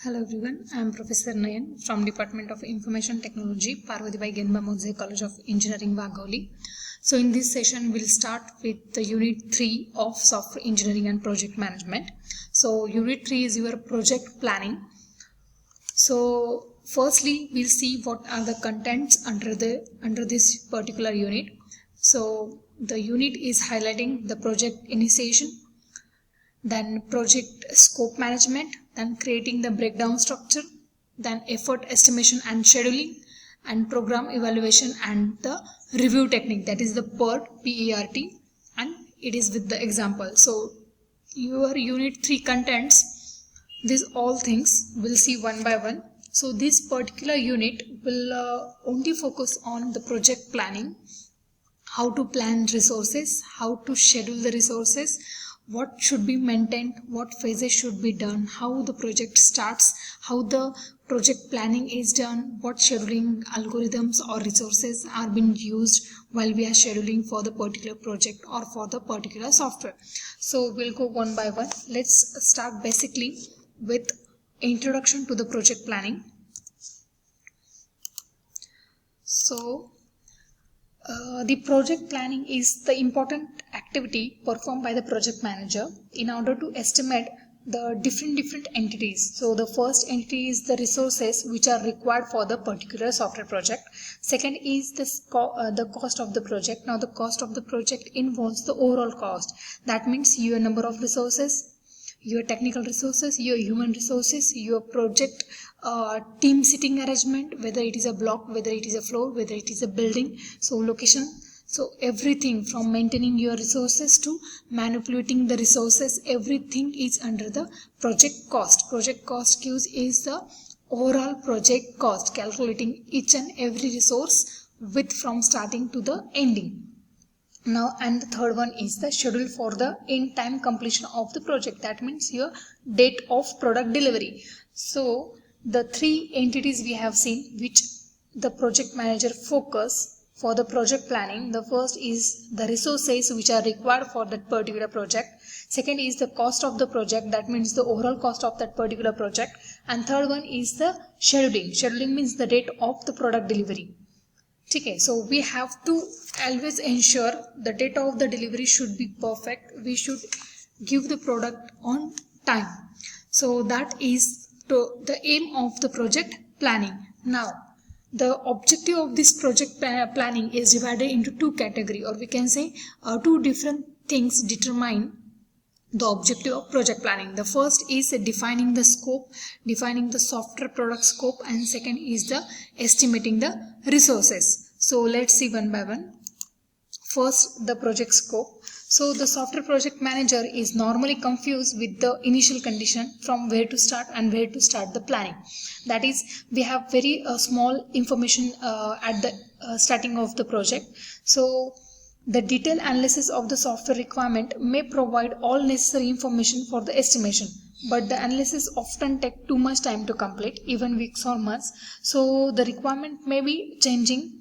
Hello everyone, I am Professor Nayan from Department of Information Technology, Parvatibai Genba Mozhe College of Engineering, Vagoli. So in this session, we'll start with the Unit 3 of Software Engineering and Project Management. So Unit 3 is your project planning. So firstly, we'll see what are the contents under this particular unit. So the unit is highlighting the project initiation, then project scope management, then creating the breakdown structure, then effort estimation and scheduling, and program evaluation and the review technique, that is the PERT, and it is with the example. So your unit 3 contents, these all things we'll see one by one. So this particular unit will only focus on the project planning, how to plan resources, how to schedule the resources, what should be maintained, what phases should be done, how the project starts, how the project planning is done, what scheduling algorithms or resources are being used while we are scheduling for the particular project or for the particular software. So we'll go one by one. Let's start basically with introduction to the project planning. So the project planning is the important activity performed by the project manager in order to estimate the different entities. So the first entity is the resources which are required for the particular software project. Second is the cost of the project. Now the cost of the project involves the overall cost. That means your number of resources, your technical resources, your human resources, your project team sitting arrangement, whether it is a block, whether it is a floor, whether it is a building, so location. So everything from maintaining your resources to manipulating the resources, everything is under the project cost. Project cost is the overall project cost, calculating each and every resource with from starting to the ending. Now, and the third one is the schedule for the in time completion of the project. That means your date of product delivery. So the three entities we have seen which the project manager focus for the project planning. The first is the resources which are required for that particular project. Second is the cost of the project, that means the overall cost of that particular project. And third one is the scheduling. Scheduling means the date of the product delivery. Okay, so we have to always ensure the date of the delivery should be perfect. We should give the product on time. So that is the aim of the project planning. Now, the objective of this project planning is divided into two categories, or we can say two different things determine the objective of project planning. The first is defining the scope, defining the software product scope, and second is the estimating the resources. So let's see one by one. First, the project scope. So the software project manager is normally confused with the initial condition from where to start and where to start the planning. That is, we have very small information at the starting of the project. So the detailed analysis of the software requirement may provide all necessary information for the estimation, but the analysis often takes too much time to complete, even weeks or months. So the requirement may be changing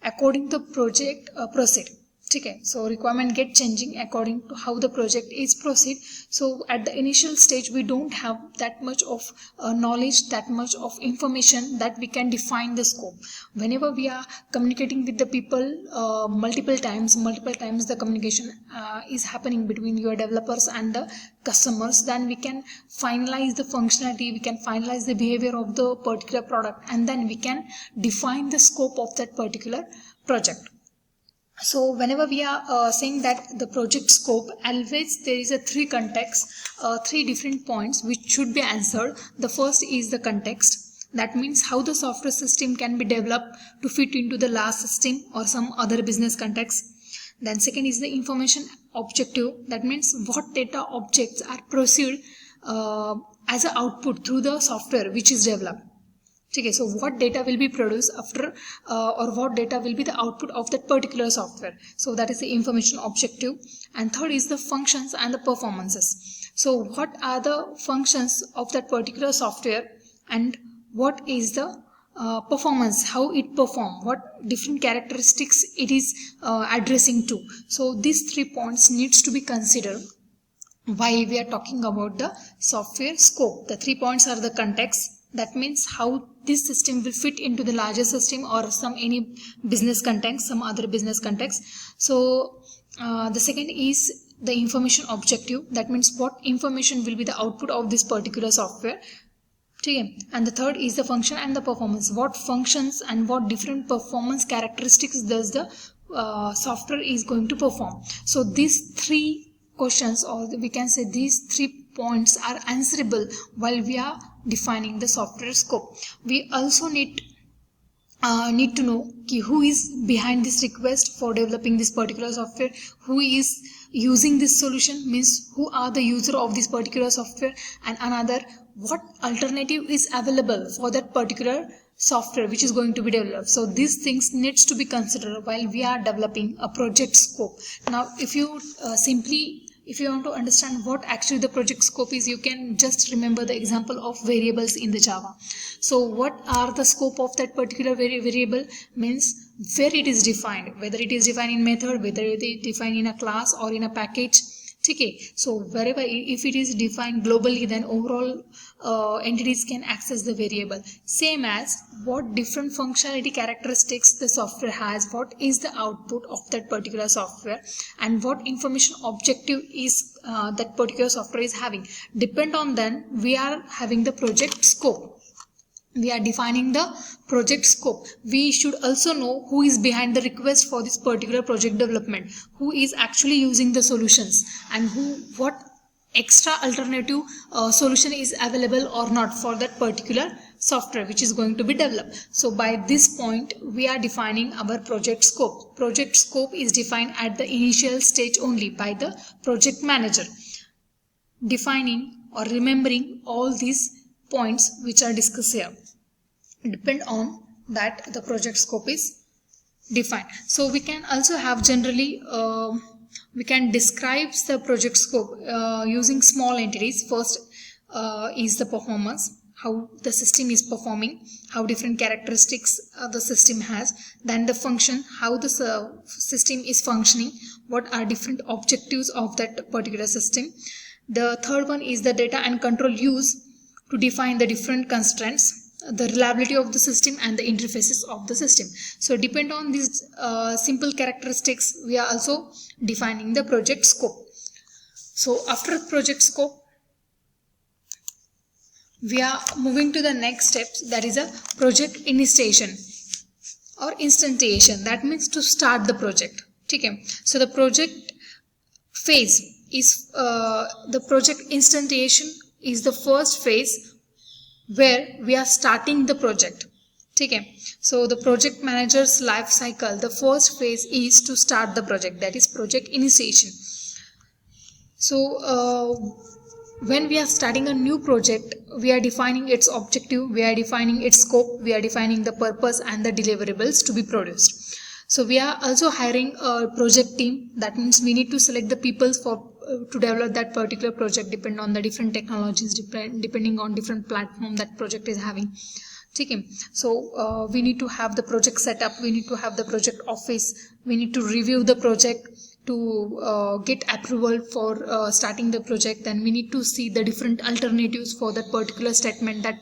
according to project proceed. Okay, so requirement get changing according to how the project is proceed. So at the initial stage we don't have that much of knowledge, that much of information that we can define the scope. Whenever we are communicating with the people multiple times the communication is happening between your developers and the customers, then we can finalize the functionality, we can finalize the behavior of the particular product, and then we can define the scope of that particular project. So whenever we are saying that the project scope, always there is a three context, three different points which should be answered. The first is the context. That means how the software system can be developed to fit into the last system or some other business context. Then second is the information objective. That means what data objects are proceed as an output through the software which is developed. Okay, so what data will be produced after or what data will be the output of that particular software. So that is the information objective. And third is the functions and the performances. So what are the functions of that particular software and what is the performance, how it perform, what different characteristics it is addressing to. So these 3 points needs to be considered while we are talking about the software scope. The 3 points are the context. That means how this system will fit into the larger system or any business context, some other business context. So the second is the information objective. That means what information will be the output of this particular software. Okay. And the third is the function and the performance. What functions and what different performance characteristics does the software is going to perform. So these three questions, or we can say these 3 points, are answerable while we are defining the software scope. We also need to know who is behind this request for developing this particular software, who is using this solution, means who are the user of this particular software, and another, what alternative is available for that particular software which is going to be developed. So these things needs to be considered while we are developing a project scope. Now if you if you want to understand what actually the project scope is, you can just remember the example of variables in the Java. So what are the scope of that particular variable? Means where it is defined, whether it is defined in method, whether it is defined in a class or in a package. Okay, so wherever, if it is defined globally, then overall entities can access the variable. Same as what different functionality characteristics the software has, what is the output of that particular software, and what information objective is that particular software is having. Depend on then we are having the project scope. We are defining the project scope. We should also know who is behind the request for this particular project development, who is actually using the solutions, and what extra alternative solution is available or not for that particular software which is going to be developed. So by this point we are defining our project scope. Project scope is defined at the initial stage only by the project manager. Defining or remembering all these points which are discussed here, depend on that the project scope is defined. So we can also have generally we can describe the project scope using small entities. First is the performance, how the system is performing, how different characteristics the system has. Then the function, how the system is functioning, what are different objectives of that particular system. The third one is the data and control used to define the different constraints, the reliability of the system, and the interfaces of the system. So depend on these simple characteristics, we are also defining the project scope. So after project scope, we are moving to the next steps, that is a project initiation or instantiation. That means to start the project. Okay. So the project phase is the project instantiation is the first phase where we are starting the project. Okay. So the project manager's life cycle, the first phase is to start the project, that is project initiation. So when we are starting a new project, we are defining its objective, we are defining its scope, we are defining the purpose and the deliverables to be produced. So we are also hiring a project team. That means we need to select the people for to develop that particular project, depend on the different technologies, depending on different platform that project is having. Okay. So we need to have the project setup, we need to have the project office, we need to review the project to get approval for starting the project. Then we need to see the different alternatives for that particular statement that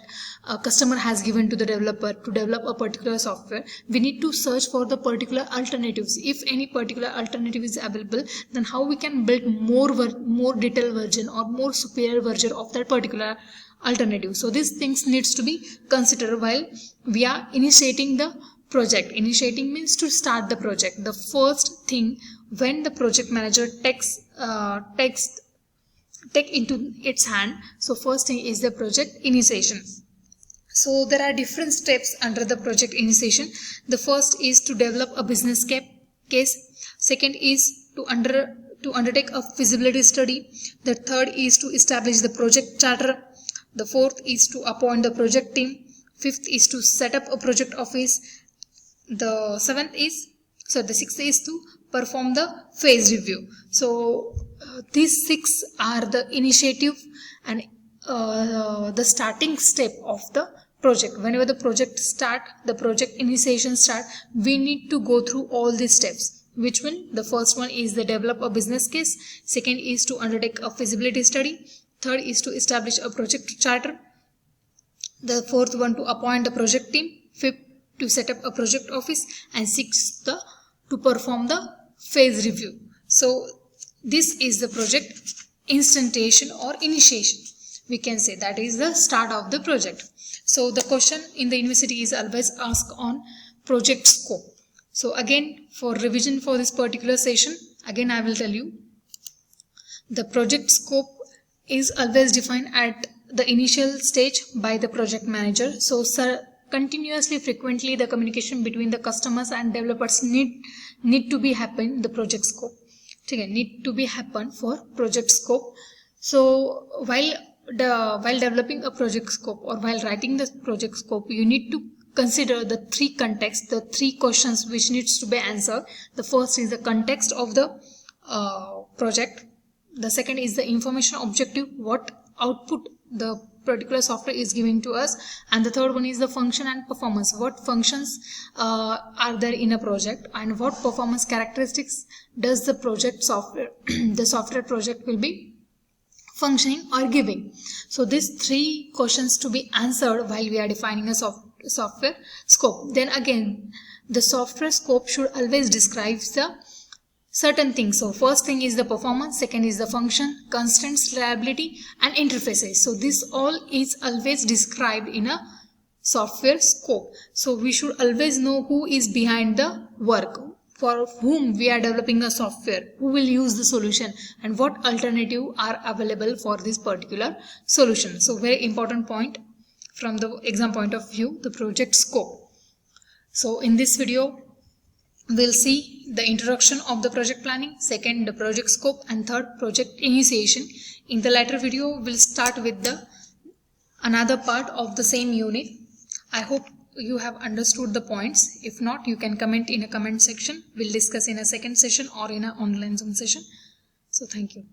a customer has given to the developer to develop a particular software. We need to search for the particular alternatives. If any particular alternative is available, then how we can build more detailed version or more superior version of that particular alternative. So these things needs to be considered while we are initiating the project. Initiating means to start the project. The first thing when the project manager takes into its hand, so first thing is the project initiation. So there are different steps under the project initiation. The first is to develop a business case. Second is to undertake a feasibility study. The third is to establish the project charter. The fourth is to appoint the project team. Fifth is to set up a project office. The sixth is to perform the phase review. So these 6 are the initiative and the starting step of the project. Whenever the project initiation start, we need to go through all these steps. Which one? The first one is to develop a business case. Second is to undertake a feasibility study. Third is to establish a project charter. The fourth one to appoint a project team. Fifth to set up a project office. And sixth to perform the phase review. So this is the project instantiation or initiation. We can say that is the start of the project. So the question in the university is always asked on project scope. So again, for revision for this particular session, again I will tell you, the project scope is always defined at the initial stage by the project manager. So continuously, frequently, the communication between the customers and developers need to be happen the project scope. Okay, need to be happen for project scope. So while developing a project scope or while writing the project scope, you need to consider the three contexts, the three questions which needs to be answered. The first is the context of the project. The second is the information objective, what output the particular software is giving to us, and the third one is the function and performance, what functions are there in a project and what performance characteristics does the project software the software project will be functioning or giving. So these three questions to be answered while we are defining a software scope. Then again, the software scope should always describe the certain things. So first thing is the performance, second is the function, constraints, reliability and interfaces. So this all is always described in a software scope. So we should always know who is behind the work, for whom we are developing a software, who will use the solution and what alternative are available for this particular solution. So very important point from the exam point of view, the project scope. So in this video, we'll see the introduction of the project planning, second the project scope, and third project initiation. In the later video, we'll start with the another part of the same unit. I hope you have understood the points. If not, you can comment in a comment section. We'll discuss in a second session or in an online Zoom session. So thank you.